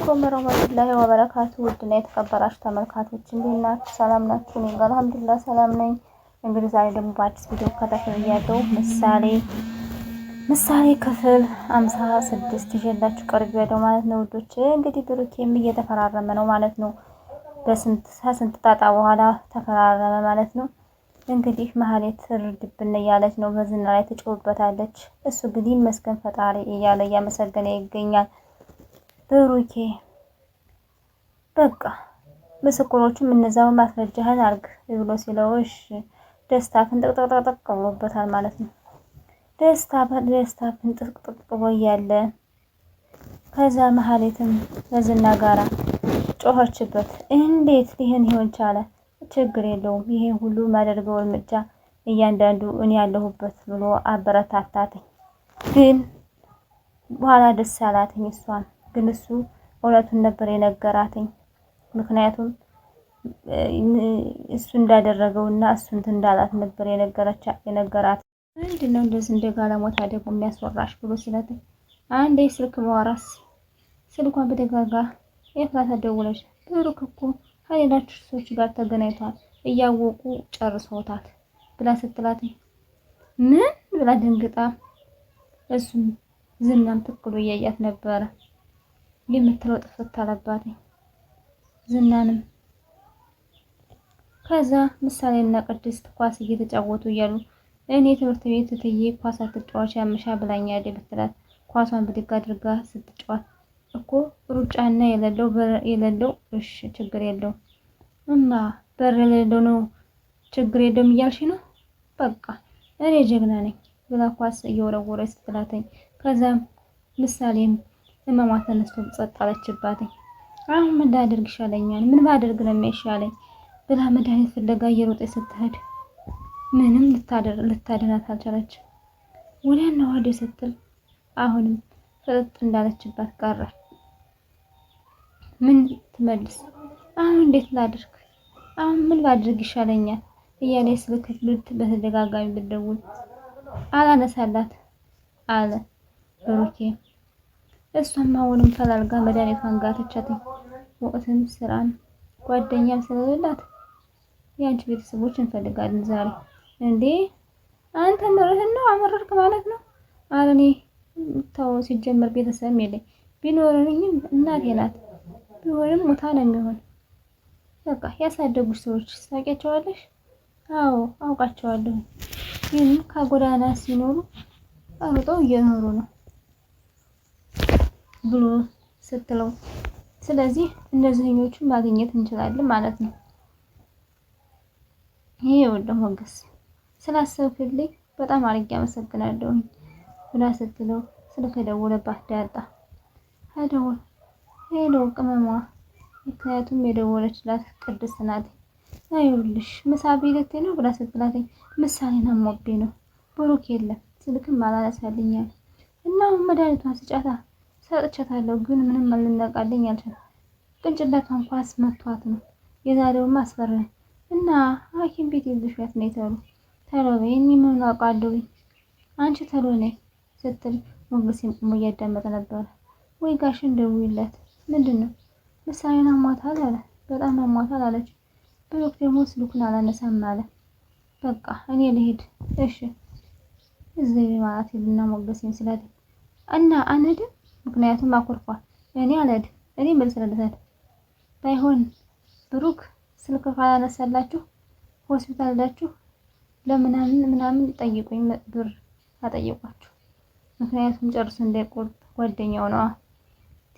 አለይኩም ወራህመቱላሂ ወበረካቱ። ውድና የተከበራችሁ ተመልካቾች እንዴት ናችሁ? ሰላም ናችሁ? እኔ ጋር አልሐምዱሊላህ ሰላም ነኝ። እንግዲህ ዛሬ ደግሞ በአዲስ ቪዲዮ ከተከታተሉ ምሳሌ ክፍል 56 ይዤላችሁ ቀርቤያለሁ ማለት ነው ውዶች። እንግዲህ ብሩኬም እየተፈራረመ ነው ማለት ነው። ከስንት ጣጣ በኋላ ተፈራረመ ማለት ነው። እንግዲህ መሀሌት ትርድብን እያለች ነው፣ በዝና ላይ ትጮህበታለች። እሱ ግን ይመስገን ፈጣሪ እያለ እያመሰገነ ይገኛል። ብሩኬ በቃ ምስክሮቹም እነዛው ማስረጃህን አርግ ብሎ ሲለው እሺ ደስታ ፍንጥቅጥቅጥቅ ብሎበታል ማለት ነው። ደስታ ፍንጥቅጥቅ ብሎ እያለ ከዛ መሀሌትም በዝና ጋራ ጮኸችበት። እንዴት ሊሆን ቻለ? ችግር የለውም ይሄ ሁሉ ማደርገው እርምጃ እያንዳንዱ እኔ ያለሁበት ብሎ አበረታታትኝ። ግን በኋላ ደስ አላትኝ እሷን ግን እሱ እውነቱን ነበር የነገራትኝ። ምክንያቱም እሱ እንዳደረገውና እሱ እንትን እንዳላት ነበር የነገራት። ምንድነው እንደዚህ እንደ ጋለሞታ ደግሞ የሚያስወራሽ ብሎ ሲላት፣ አንዴ ስልክ ማውራስ ስልኳን በደጋጋ ኤፍራታ ደወለች። ብሩክ እኮ ከሌሎች ሰዎች ጋር ተገናኝቷል እያወቁ ጨርሰውታል ብላ ስትላት፣ ምን ብላ ደንግጣ እሱም ዝናም ትክክሉ እያያት ነበረ። የምትለው ጥፍት አለባት ዝናንም። ከዛ ምሳሌና ቅድስት ኳስ እየተጫወቱ እያሉ እኔ ትምህርት ቤት ትዬ ኳስ አትጫወች ያምሻ ብላኛለች ብትላት፣ ኳሷን ብድግ አድርጋ ስትጫወት እኮ ሩጫና የሌለው እሺ ችግር የለው እና በር የሌለው ነው ችግር የለውም እያልሽ ነው? በቃ እኔ ጀግና ነኝ ብላ ኳስ እየወረወረች ስትላተኝ፣ ከዛም ምሳሌም እመሟ ተነስቶ ጸጥ አለችባትኝ። አሁን ምን ላደርግ ይሻለኛል? ምን ባደርግ ነው የሚሻለኝ ብላ መድኃኒት ፍለጋ እየሮጠች ስትሄድ ምንም ልታድናት አልቻለች። ወዲያና ወዲህ ስትል አሁንም ፍጥጥ እንዳለችባት ቀረ። ምን ትመልስ አሁን? እንዴት ላድርግ? አሁን ምን ባድርግ ይሻለኛል እያለ ስልክ በተደጋጋሚ ብትደውል አላነሳላት አለ ብሩኬ። እሷም አሁንም ፈላልጋ መድኃኒቷን ጋተቻትኝ። ወቅትም ስራም ጓደኛም ስለሌላት የአንቺ ቤተሰቦች እንፈልጋለን ዛሬ። እንዴ አንተ ምርህን ነው? አመረርክ ማለት ነው? አለኔ ተው፣ ሲጀመር ቤተሰብ የለኝ፣ ቢኖርኝም እናቴ ናት፣ ቢሆንም ሙታ ነው የሚሆን። በቃ ያሳደጉሽ ሰዎች ታውቂያቸዋለሽ? አዎ አውቃቸዋለሁ፣ ግን ከጎዳና ሲኖሩ አሩጠው እየኖሩ ነው ብሎ ስትለው፣ ስለዚህ እነዚህኞቹን ማግኘት እንችላለን ማለት ነው። ይሄ ወደ ሞገስ ስላሰብክልኝ በጣም አድርጌ አመሰግናለሁ ብላ ስትለው፣ ስልክ ደወለባት ዳጣ። ሄሎ ቅመሟ፣ ምክንያቱም የደወለችላት ቅድስት ናት። አይውልሽ ምሳ ቤት ነው ብላ ስትላት፣ ምሳሌና ሞቤ ነው ብሩክ የለም ስልክም አላነሳልኛል እና መድኃኒቷን ስጫታ ሰጥቻታለሁ፣ ግን ምንም አልነቃልኝ አልቻለም። ቅንጭላቷን ኳስ መቷት ነው የዛሬውማ አስፈራኝ እና ሐኪም ቤት ይዘሻት ነው ተሎ በይ፣ እኔ ምን አውቃለሁ አንቺ ተሎ ነይ ስትል ሞገሴም ቆሞ እያዳመጠ ነበር። ወይ ጋሽን ደውይለት፣ ምንድነው ምሳሌን አሟታል አለ። በጣም አሟታል አለች። ብሩክ ደግሞ ስልኩን አላነሳም አለ። በቃ እኔ ልሄድ እሺ እዚህ ማለት ይልና ሞገሴም ስላለ እና አንሄድም ምክንያቱም አኮርፏል። እኔ አልሄድም፣ እኔ መልሰለታል። ባይሆን ብሩክ ስልክ ካላነሳላችሁ ሆስፒታል ሄዳችሁ ለምናምን ጠይቁኝ፣ ብር አጠይቋችሁ፣ ምክንያቱም ጨርሶ እንዳይቆርጥ ጓደኛው ነው።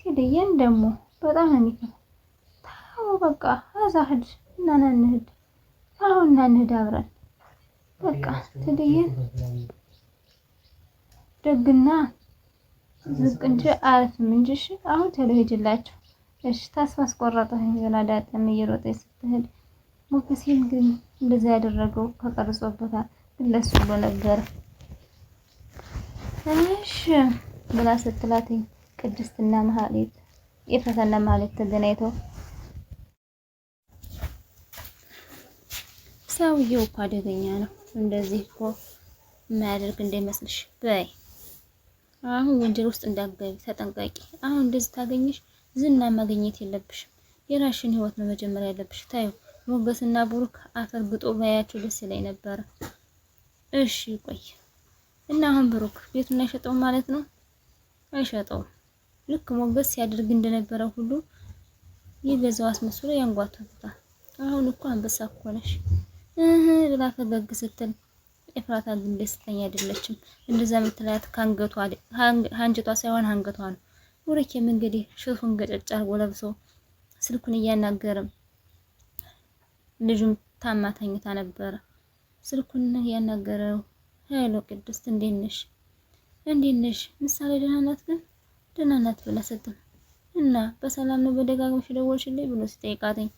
ቴዲዬን ደግሞ በጣም ነው የሚከፋው። ታው በቃ አዛ ሂድ እና ና እንሂድ፣ አሁን ና እንሂድ አብረን በቃ ቴዲዬን ደግና ዝቅ እንጂ አልፍም እንጂ እሺ አሁን ቶሎ ሂጂላችሁ እሺ። ተስፋ አስቆረጠኝ ገና ዳጣም እየሮጠች ስትሄድ፣ ሞገሴም ግን እንደዛ ያደረገው ተቀርጾበታል፣ ግን ለሱ ብሎ ነበር። እሺ ብላ ስትላትኝ ቅድስትና መሀሌት ኤፍራታና መሀሌት ተገናኝተው፣ ሰውዬው እኮ አደገኛ ነው፣ እንደዚህ እኮ የማያደርግ እንዳይመስልሽ በይ፣ አሁን ወንጀል ውስጥ እንዳትገቢ ተጠንቀቂ። አሁን እንደዚህ ታገኝሽ ዝና ማግኘት የለብሽም። የራሽን ህይወት ነው መጀመሪያ ያለብሽ። ታዩ ሞገስና ብሩክ አፈር ግጦ ባያቸው ደስ ይለኝ ነበር። እሺ ቆይ እና አሁን ብሩክ ቤቱን አይሸጠውም ማለት ነው? አይሸጠውም። ልክ ሞገስ ሲያደርግ እንደነበረው ሁሉ የገዛው አስመስሎ ያንጓቷታል። አሁን እኮ አንበሳ እኮ ነሽ ብላ ፈገግ ስትል ኤፍራታ ግን ደስተኛ አይደለችም። እንደዛ የምትላት ከአንጀቷ ሳይሆን አንገቷ ነው። ብሩኬም እንግዲህ ሹፉን ገጨጭ አርጎ ለብሶ ስልኩን እያናገረም ልጁም ታማ ተኝታ ነበረ። ስልኩን እያናገረው ሄሎ ቅድስት እንዴት ነሽ? እንዴት ነሽ? ምሳሌ ደህና ናት? ግን ደህና ናት ብላ ስትል እና በሰላም ነው በደጋግመሽ ደወልሽልኝ ብሎ ሲጠይቃተኝ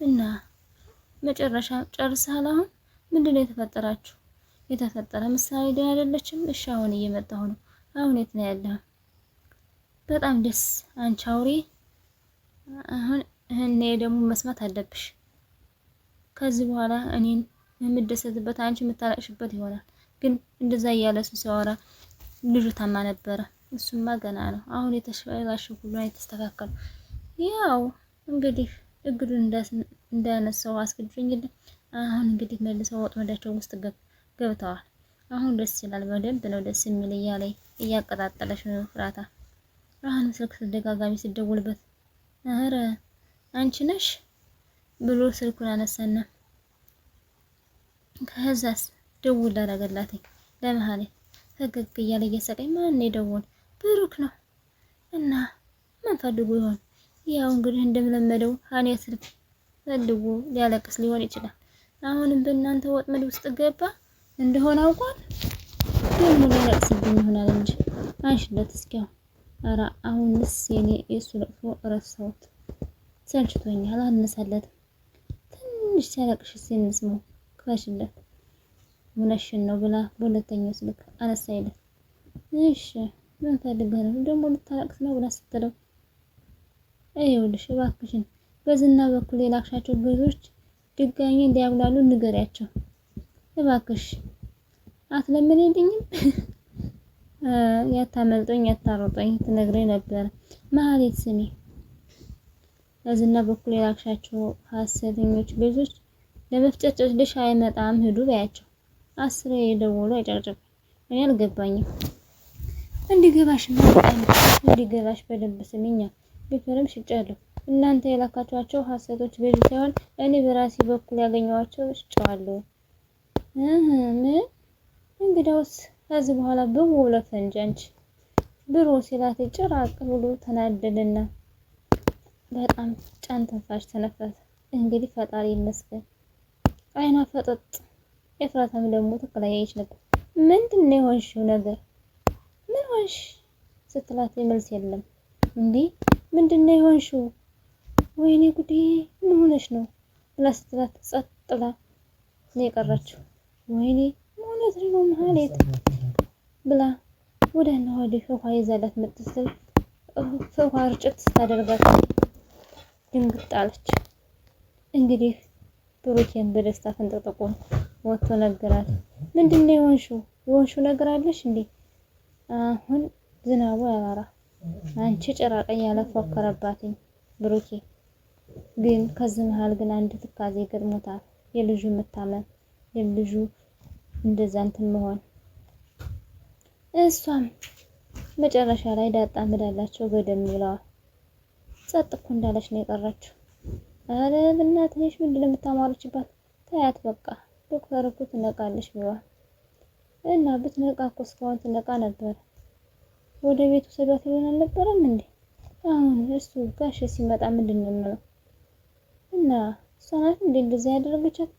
እና መጨረሻ ጨርሰሃል? አሁን ምንድነው የተፈጠራችሁ? የተፈጠረ ምሳሌ ደህና አይደለችም? እሺ አሁን እየመጣሁ ነው። አሁን የት ነው ያለኸው? በጣም ደስ አንቺ አውሪ። አሁን እኔ ደግሞ መስማት አለብሽ። ከዚህ በኋላ እኔን የምደሰትበት አንቺ የምታለቅሽበት ይሆናል። ግን እንደዛ እያለ እሱ ሲያወራ ልጁ ታማ ነበረ። እሱማ ገና ነው። አሁን የተሻላሽው ሁሉ የተስተካከለ ያው እንግዲህ እግዱን እንዳነሳው አስገድፈኝልኝ። አሁን እንግዲህ መልሰው ወጥመዳቸው ውስጥ ገብተዋል። አሁን ደስ ይላል። በደንብ ነው ደስ የሚል እያለ እያቀጣጠለሽ ነው ፍራታ። አሁን ስልክ ተደጋጋሚ ሲደውልበት አረ አንቺ ነሽ ብሎ ስልኩን አነሳና ከዛስ ደውል አደረገላት ለመሃሌ ፈገግ እያለ እየሰቀኝ ማን የደወል? ብሩክ ነው። እና ምን ፈልጎ ይሆን? ያው እንግዲህ እንደምለመደው ሀኔ ስልክ ፈልጎ ሊያለቅስ ሊሆን ይችላል። አሁንም በእናንተ ወጥመድ ውስጥ ገባ እንደሆነ አውቋል። ደግሞ ሊያለቅስብኝ ይሆናል እንጂ አንሽለት እስኪ አሁን። ኧረ አሁንስ የእሱ ለቅሶ ረሳሁት፣ ሰልችቶኛል፣ አልነሳለትም። ትንሽ ሲያለቅሽ እንስማው፣ ክፈሽለት ሙነሽን ነው ብላ በሁለተኛው ስልክ አነሳይለት። እሺ ምን ፈልገህ ነው ደግሞ ልታለቅስ ነው ብላ ስትለው ይኸውልሽ እባክሽን በዝና በኩል የላክሻቸው ገዞች ድጋሚ እንዲያብላሉ ንገሪያቸው እባክሽ። አትለምንልኝም? ያታመልጦኝ ያታሮጠኝ ትነግረኝ ነበር። መሀሌት ስሚ፣ በዝና በኩል የላክሻቸው ሐሰተኞች ገዞች ለመፍጨጭልሽ አይመጣም ሂዱ በያቸው። አስሬ የደወሉ አይጨርጭም። እኔ አልገባኝም። እንዲገባሽ እንዲገባሽ በደንብ ስሚኛ። ቢፈርም ሽጫለሁ። እናንተ የላካችኋቸው ሐሰቶች ገዥ ሳይሆን እኔ በራሴ በኩል ያገኘኋቸው ሽጫለሁ። ምን እንግዲያውስ ከዚህ በኋላ በውለ ፈንጃንች ብሮ ሲላት ጭራቅ ብሎ ተናደደና በጣም ጫን ተንፋሽ ተነፈሰ። እንግዲህ ፈጣሪ ይመስገን። አይኗ ፈጠጥ። ኤፍራታም ደግሞ ተከላያየች ነበር። ምንድነው የሆንሽው ነገር? ምን ሆንሽ ስትላት መልስ የለም። እንዴ ምንድነው የሆንሽው? ወይኔ ጉዴ ምን ሆነሽ ነው ብላ ስትላት ጸጥ ብላ ነው የቀረችው። ወይኔ ማለት ነው መሀሌት ብላ ወደና ወዲህ ውሃ ይዛላት መጥተል ውሃ ርጭት ስታደርጋት ድንግጥ አለች። እንግዲህ ብሩኬን በደስታ ፈንጠጥቆ ወጥቶ ነገራት። ምንድነው የሆንሽው ነገር አለሽ እንዴ? አሁን ዝናቡ ያባራ አንቺ ጭራቀኝ ያለ ፎከረባትኝ ብሩኬ። ግን ከዚህ መሃል ግን አንድ ትካዜ ገጥሞታል። የልጁ መታመም፣ የልጁ እንደዛ እንትን መሆን። እሷም መጨረሻ ላይ ዳጣ ምዳላቸው ገደም ይለዋል። ጸጥ እኮ እንዳለች ነው የቀረችው። አረ በእናትሽ ምንድነው የምታማሩችባት? ታያት በቃ ዶክተር እኮ ትነቃለች ብሏል። እና ብትነቃ እኮ እስካሁን ትነቃ ነበር። ወደ ቤቱ ሰዷት ይሆን አልነበረም እንዴ? አሁን እሱ ጋሽ ሲመጣ ምንድነው የሚለው? እና እሷ ናት እንዴ እንደዛ ያደረገቻት?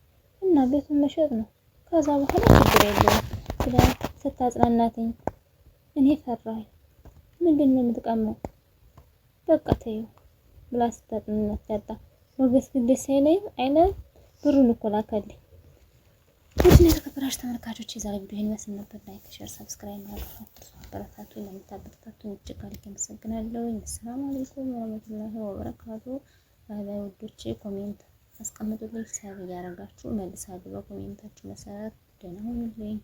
እና ቤቱን መሸጥ ነው ከዛ በኋላ ችግር የለውም ብላ ስታጽናናትኝ እኔ ፈራኝ። ምንድነው የምትቀመው? በቃ ተይው ብላ ስታጽናናት ዳጣ ሞገስ ግን ደስ አይለኝም አይነት ብሩን እኮ ላከልኝ። ውድና የተከበራችሁ ተመልካቾች የዛሬ ቪዲዮ ይሄን ይመስል ነበር። ላይክ፣ ሼር፣ ሰብስክራይብ ማድረግ አበረታቱ። ለምታበረታቱኝ እጅግ አድርጌ አመሰግናለሁ። ሰላም አለይኩም ወራህመቱላሂ ወበረካቱ። ባይ ውዶቼ ኮሜንት አስቀምጡልኝ። ሰብ ያደረጋችሁ መልሳለሁ በኮሜንታችሁ መሰረት። ደህና ሁኑልኝ።